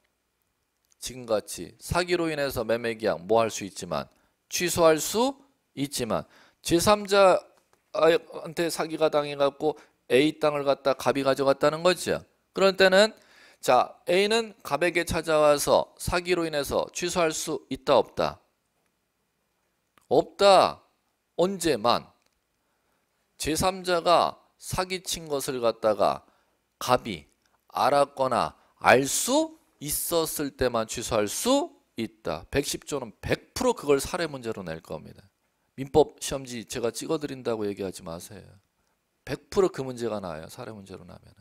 지금같이 사기로 인해서 매매계약 뭐 할 수 있지만 취소할 수 있지만 제3자한테 사기가 당해갖고 A 땅을 갖다 갑이 가져갔다는 거죠. 그런 때는 자 A는 갑에게 찾아와서 사기로 인해서 취소할 수 있다 없다? 없다. 언제만 제3자가 사기친 것을 갖다가 갑이 알았거나 알 수 있었을 때만 취소할 수 있다. 110조는 100% 그걸 사례 문제로 낼 겁니다. 민법 시험지 제가 찍어드린다고 얘기하지 마세요. 100% 그 문제가 나와요. 사례 문제로 나면은.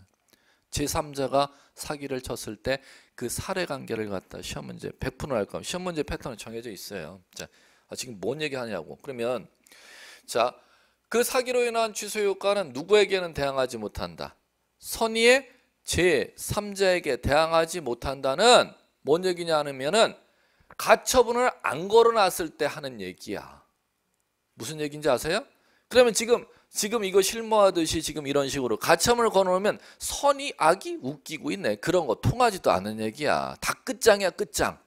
제3자가 사기를 쳤을 때 그 사례 관계를 갖다 시험 문제 100% 날 겁니다. 시험 문제 패턴은 정해져 있어요. 자, 지금 뭔 얘기 하냐고. 그러면 자, 그 사기로 인한 취소 효과는 누구에게는 대항하지 못한다. 선의의 제3자에게 대항하지 못한다는 뭔 얘기냐 하면은 가처분을 안 걸어놨을 때 하는 얘기야. 무슨 얘기인지 아세요? 그러면 지금 이거 실무하듯이 지금 이런 식으로 가처분을 걸어놓으면 선의 악이 웃기고 있네. 그런 거 통하지도 않는 얘기야. 다 끝장이야, 끝장.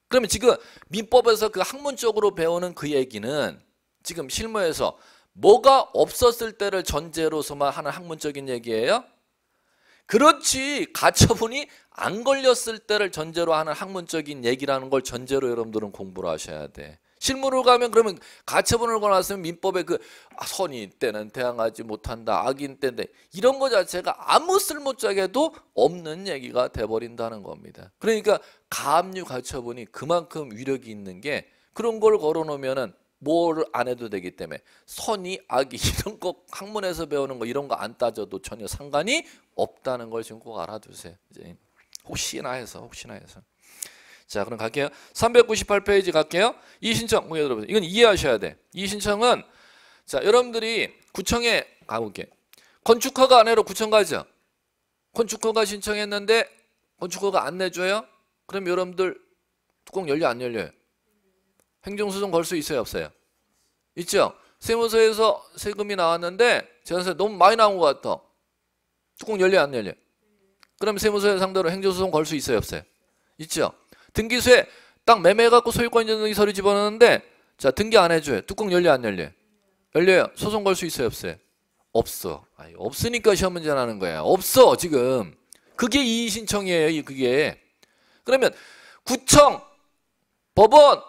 그러면 지금 민법에서 그 학문적으로 배우는 그 얘기는 지금 실무에서 뭐가 없었을 때를 전제로서만 하는 학문적인 얘기예요? 그렇지. 가처분이 안 걸렸을 때를 전제로 하는 학문적인 얘기라는 걸 전제로 여러분들은 공부를 하셔야 돼. 실무로 가면 그러면 가처분을 걸어놨으면 민법에 그 선의 때는 대항하지 못한다. 악인 때인데 이런 거 자체가 아무 쓸모짝에도 없는 얘기가 돼버린다는 겁니다. 그러니까 가압류 가처분이 그만큼 위력이 있는 게 그런 걸 걸어놓으면은 뭘 안 해도 되기 때문에 선의, 악이 이런 거 학문에서 배우는 거 이런 거 안 따져도 전혀 상관이 없다는 걸 지금 꼭 알아두세요. 이제 혹시나 해서. 자, 그럼 갈게요. 398페이지 갈게요. 이의신청. 여러분 이건 이해하셔야 돼. 이의신청은 자, 여러분들이 구청에 가볼게. 건축허가 안 해로 구청 가죠. 건축허가 신청했는데 건축허가 안 내줘요? 그럼 여러분들 뚜껑 열려 안 열려요? 행정소송 걸 수 있어요 없어요? 있죠? 세무서에서 세금이 나왔는데 재산세 너무 많이 나온 것 같아. 뚜껑 열려 안 열려? 그럼 세무서에 상대로 행정소송 걸 수 있어요 없어요? 있죠? 등기소에 딱 매매해갖고 소유권 인정등기 서류 집어넣는데 자 등기 안 해줘요. 뚜껑 열려 안 열려? 열려요. 소송 걸 수 있어요 없어요? 없어. 아니, 없으니까 시험 문제 나는 거야. 없어 지금. 그게 이의신청이에요. 그게. 그러면 구청, 법원,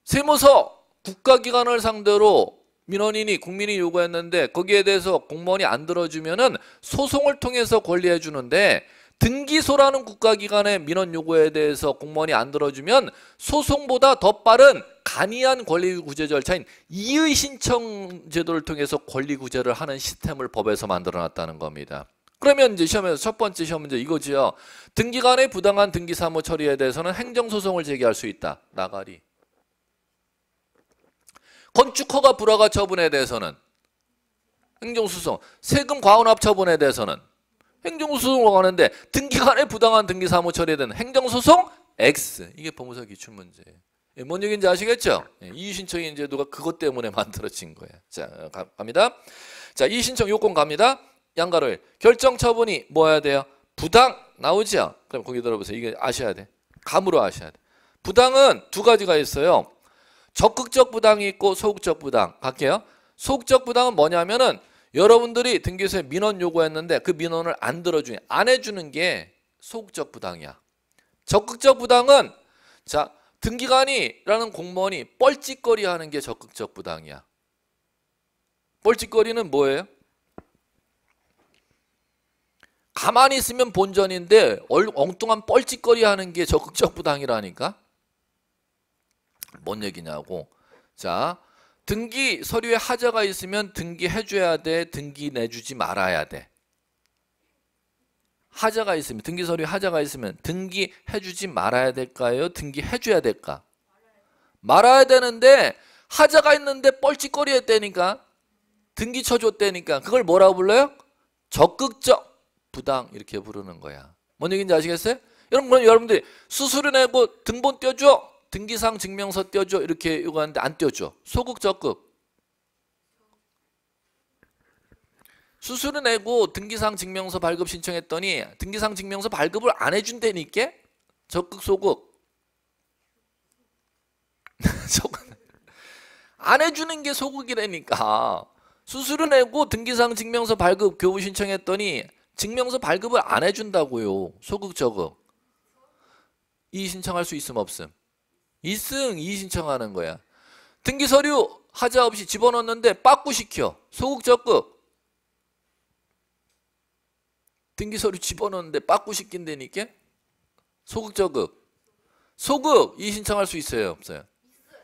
세무서, 국가기관을 상대로 민원인이 국민이 요구했는데 거기에 대해서 공무원이 안 들어주면은 소송을 통해서 권리해 주는데 등기소라는 국가기관의 민원 요구에 대해서 공무원이 안 들어주면 소송보다 더 빠른 간이한 권리구제 절차인 이의신청 제도를 통해서 권리구제를 하는 시스템을 법에서 만들어놨다는 겁니다. 그러면 이제 시험에서 첫 번째 시험 문제 이거지요. 등기관의 부당한 등기사무 처리에 대해서는 행정소송을 제기할 수 있다. 나가리. 건축허가 불허가 처분에 대해서는 행정소송, 세금 과언합 처분에 대해서는 행정소송을 하는데 등기관의 부당한 등기사무 처리에 대한 행정소송 X. 이게 법무사 기출문제예요. 뭔 얘기인지 아시겠죠? 이의신청인 제도가 그것 때문에 만들어진 거예요. 자, 갑니다. 자, 이의신청 요건 갑니다. 양가로일. 결정 처분이 뭐 해야 돼요? 부당 나오죠? 그럼 거기 들어보세요. 이게 아셔야 돼. 감으로 아셔야 돼. 부당은 두 가지가 있어요. 적극적 부당이 있고 소극적 부당. 갈게요. 소극적 부당은 뭐냐면은 여러분들이 등기소에 민원 요구했는데 그 민원을 안 들어주니 안 해주는 게 소극적 부당이야. 적극적 부당은 자 등기관이라는 공무원이 뻘짓거리 하는 게 적극적 부당이야. 뻘짓거리는 뭐예요? 가만히 있으면 본전인데 엉뚱한 뻘짓거리 하는 게 적극적 부당이라니까. 뭔 얘기냐고. 자, 등기 서류에 하자가 있으면 등기해줘야 돼. 등기 내주지 말아야 돼. 하자가 있으면 등기 서류에 하자가 있으면 등기해주지 말아야 될까요? 등기해줘야 될까? 말아야 되는데 하자가 있는데 뻘짓거리했다니까. 등기 쳐줬다니까. 그걸 뭐라고 불러요? 적극적 부당 이렇게 부르는 거야. 뭔 얘기인지 아시겠어요? 여러분, 그럼 여러분들이 수수료 내고 등본 떼줘, 등기상 증명서 떼줘 이렇게 요구하는데 안 떼줘. 소극 적극. 수수료 내고 등기상 증명서 발급 신청했더니 등기상 증명서 발급을 안 해준다니까? 적극 소극. 안 해주는 게 소극이라니까. 수수료 내고 등기상 증명서 발급 교부 신청했더니 증명서 발급을 안 해준다고요. 소극 적극. 이의 신청할 수 있음 없음? 있음. 이의 신청하는 거야. 등기 서류 하자 없이 집어넣었는데 빠꾸시켜. 소극 적극. 등기 서류 집어넣었는데 빠꾸시킨다니까? 소극 적극. 소극. 이의 신청할 수 있어요 없어요?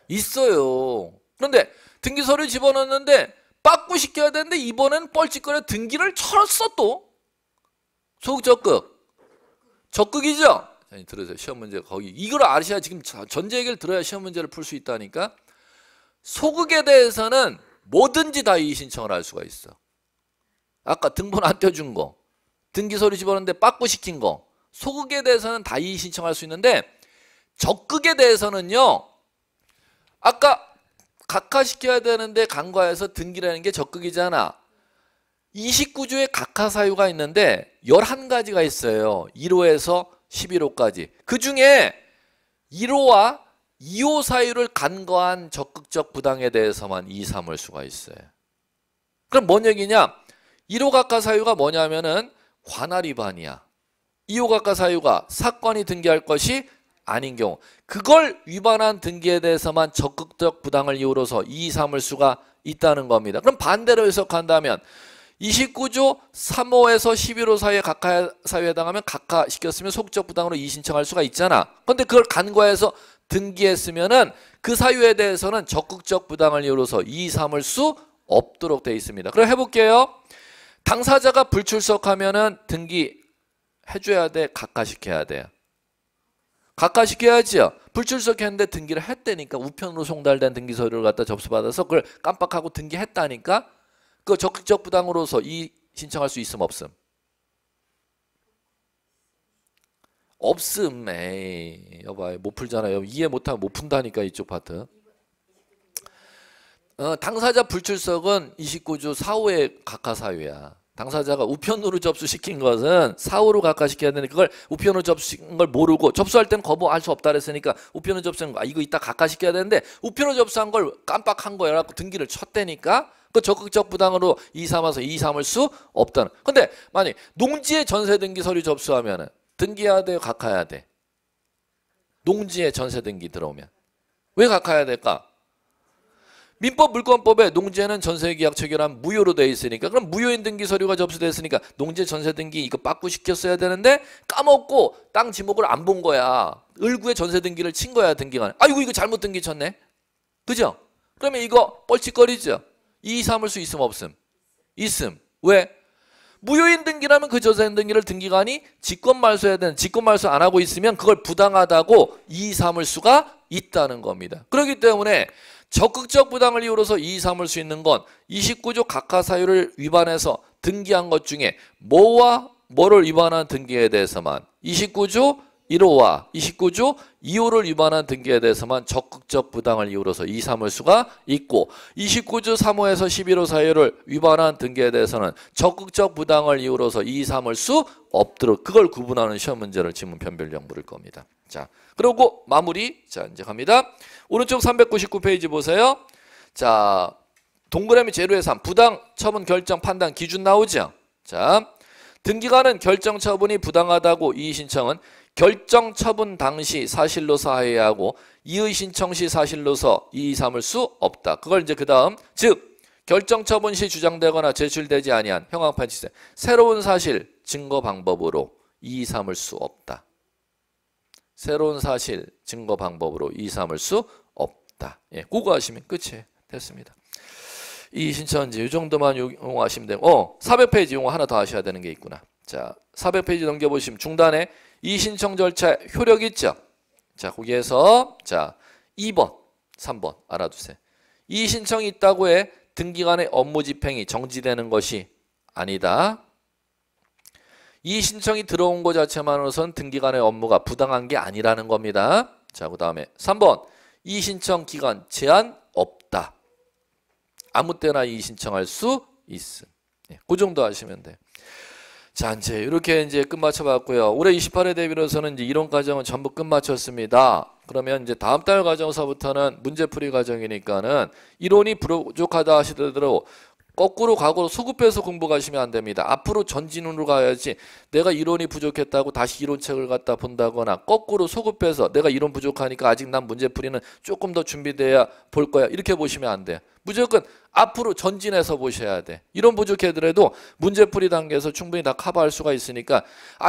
있어요. 그런데 등기 서류 집어넣었는데 빠꾸시켜야 되는데 이번엔 뻘짓거려 등기를 철었어 또. 소극 적극. 적극이죠? 들으세요. 시험 문제 거기 이걸 아셔야 지금 전제 얘기를 들어야 시험 문제를 풀 수 있다니까. 소극에 대해서는 뭐든지 다 이의 신청을 할 수가 있어. 아까 등본 안 떼준 거, 등기 서류 집어넣는데 빠꾸 시킨 거, 소극에 대해서는 다 이의 신청할 수 있는데 적극에 대해서는요. 아까 각하시켜야 되는데 간과해서 등기라는 게 적극이잖아. 29조에 각하 사유가 있는데 11가지가 있어요. 1호에서 11호까지. 그 중에 1호와 2호 사유를 간과한 적극적 부당에 대해서만 이의 삼을 수가 있어요. 그럼 뭔 얘기냐? 1호 각하 사유가 뭐냐면은 관할 위반이야. 2호 각하 사유가 사건이 등기할 것이 아닌 경우. 그걸 위반한 등기에 대해서만 적극적 부당을 이유로서 이의 삼을 수가 있다는 겁니다. 그럼 반대로 해석한다면 29조 3호에서 11호 사유에 각하 사유에 해당하면 각하시켰으면 소극적 부당으로 이의 신청할 수가 있잖아. 그런데 그걸 간과해서 등기했으면은 그 사유에 대해서는 적극적 부당을 이유로서 이의 삼을 수 없도록 되어 있습니다. 그럼 해볼게요. 당사자가 불출석하면은 등기 해줘야 돼, 각하시켜야 돼? 각하시켜야지요. 불출석했는데 등기를 했다니까. 우편으로 송달된 등기 서류를 갖다 접수받아서 그걸 깜빡하고 등기했다니까. 그 적극적 부당으로서 이의 신청할 수 있음 없음? 없음. 에이, 여봐요. 못 풀잖아요. 이해 못하면 못 푼다니까 이쪽 파트. 당사자 불출석은 29조 4호의 각하사유야. 당사자가 우편으로 접수시킨 것은 4호로 각하시켜야 되는데 그걸 우편으로 접수시킨 걸 모르고 접수할 때는 거부할 수 없다 그랬으니까 우편으로 접수한 거 이거 이따 각하시켜야 되는데 우편으로 접수한 걸 깜빡한 거야. 그래갖고 등기를 쳤다니까. 그 적극적 부당으로 이의 삼아서 이의 삼을 수 없다는. 근데 만약 농지의 전세 등기 서류 접수하면은 등기해야 돼요, 각하해야 돼? 농지의 전세 등기 들어오면 왜 각하해야 될까? 민법 물권법에 농지에는 전세계약 체결한 무효로 되어 있으니까. 그럼 무효인 등기 서류가 접수됐으니까 농지 전세 등기 이거 빠꾸 시켰어야 되는데 까먹고 땅 지목을 안 본 거야. 을구에 전세 등기를 친 거야. 등기관에. 아이고 이거 잘못 등기 쳤네. 그죠? 그러면 이거 뻘짓거리죠. 이의 삼을 수 있음 없음? 있음. 왜? 무효인 등기라면 그 전세 등기를 등기관이 직권 말소해야 되는, 직권 말소 안 하고 있으면 그걸 부당하다고 이의 삼을 수가 있다는 겁니다. 그렇기 때문에 적극적 부당을 이유로서 이의 삼을 수 있는 건 29조 각하 사유를 위반해서 등기한 것 중에 뭐와 뭐를 위반한 등기에 대해서만 29조 1호와 29조 2호를 위반한 등기에 대해서만 적극적 부당을 이유로서 이의 삼을 수가 있고 29조 3호에서 11호 사유를 위반한 등기에 대해서는 적극적 부당을 이유로서 이의 삼을 수 없도록 그걸 구분하는 시험 문제를 지문 변별령 물을 겁니다. 자, 그리고 마무리. 자, 이제 갑니다. 오른쪽 399페이지 보세요. 자, 동그라미 제로의 3 부당 처분 결정 판단 기준 나오죠. 자, 등기관은 결정 처분이 부당하다고 이의 신청은 결정 처분 당시 사실로서 하여야하고 이의 신청 시 사실로서 이의 삼을 수 없다. 그걸 이제 그 다음 즉 결정 처분 시 주장되거나 제출되지 아니한 형광판 치세 새로운 사실 증거 방법으로 이의 삼을 수 없다. 새로운 사실 증거 방법으로 이의 삼을 수 없다. 예, 그거 하시면 끝이 됐습니다. 이의 신청지 이 정도만 용어하시면 되고 400페이지 용어 하나 더 하셔야 되는 게 있구나. 자, 400페이지 넘겨보시면 중단에 이의 신청 절차 효력 있죠. 자, 거기에서 자 2번 3번 알아두세요. 이의 신청이 있다고 해 등기간의 업무 집행이 정지되는 것이 아니다. 이의 신청이 들어온 것 자체만으로선 등기간의 업무가 부당한 게 아니라는 겁니다. 자, 그 다음에 3번 이의 신청 기간 제한 없다. 아무 때나 이의 신청할 수 있음. 그 정도 하시면 돼요. 자, 이제 이렇게 이제 끝마쳐 봤고요. 올해 28회 대비로서는 이제 이론 과정은 전부 끝마쳤습니다. 그러면 이제 다음 달 과정서부터는 문제풀이 과정이니까는 이론이 부족하다 하시더라도 거꾸로 과거로 소급해서 공부 가시면 안 됩니다. 앞으로 전진으로 가야지 내가 이론이 부족했다고 다시 이론책을 갖다 본다거나 거꾸로 소급해서 내가 이론 부족하니까 아직 난 문제풀이는 조금 더 준비돼야 볼 거야. 이렇게 보시면 안 돼요. 무조건 앞으로 전진해서 보셔야 돼. 이론 부족하더라도 문제풀이 단계에서 충분히 다 커버할 수가 있으니까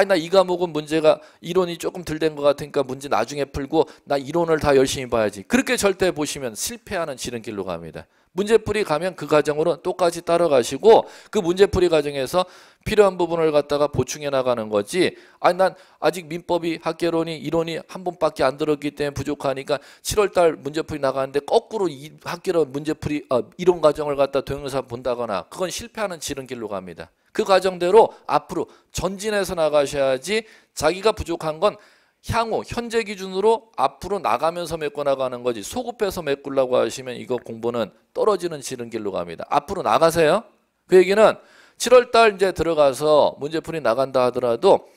나 이 과목은 문제가 이론이 조금 덜 된 것 같으니까 문제 나중에 풀고 나 이론을 다 열심히 봐야지. 그렇게 절대 보시면 실패하는 지름길로 갑니다. 문제풀이 가면 그 과정으로 똑같이 따라가시고 그 문제풀이 과정에서 필요한 부분을 갖다가 보충해 나가는 거지. 난 아직 민법이 학개론이 이론이 한 번밖에 안 들었기 때문에 부족하니까 7월달 문제풀이 나가는데 거꾸로 이 학개론 문제풀이 이론 과정을 갖다 동영상 본다거나 그건 실패하는 지름길로 갑니다. 그 과정대로 앞으로 전진해서 나가셔야지 자기가 부족한 건 향후 현재 기준으로 앞으로 나가면서 메꿔 나가는 거지 소급해서 메꾸려고 하시면 이거 공부는 떨어지는 지름길로 갑니다. 앞으로 나가세요. 그 얘기는 7월달 이제 들어가서 문제풀이 나간다 하더라도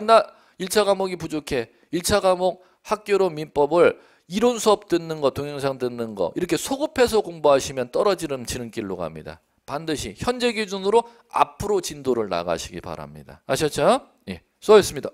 나 1차 과목이 부족해. 1차 과목 학교론 민법을 이론 수업 듣는 거 동영상 듣는 거 이렇게 소급해서 공부하시면 떨어지는 지름길로 갑니다. 반드시 현재 기준으로 앞으로 진도를 나가시기 바랍니다. 아셨죠? 예, 수고하셨습니다.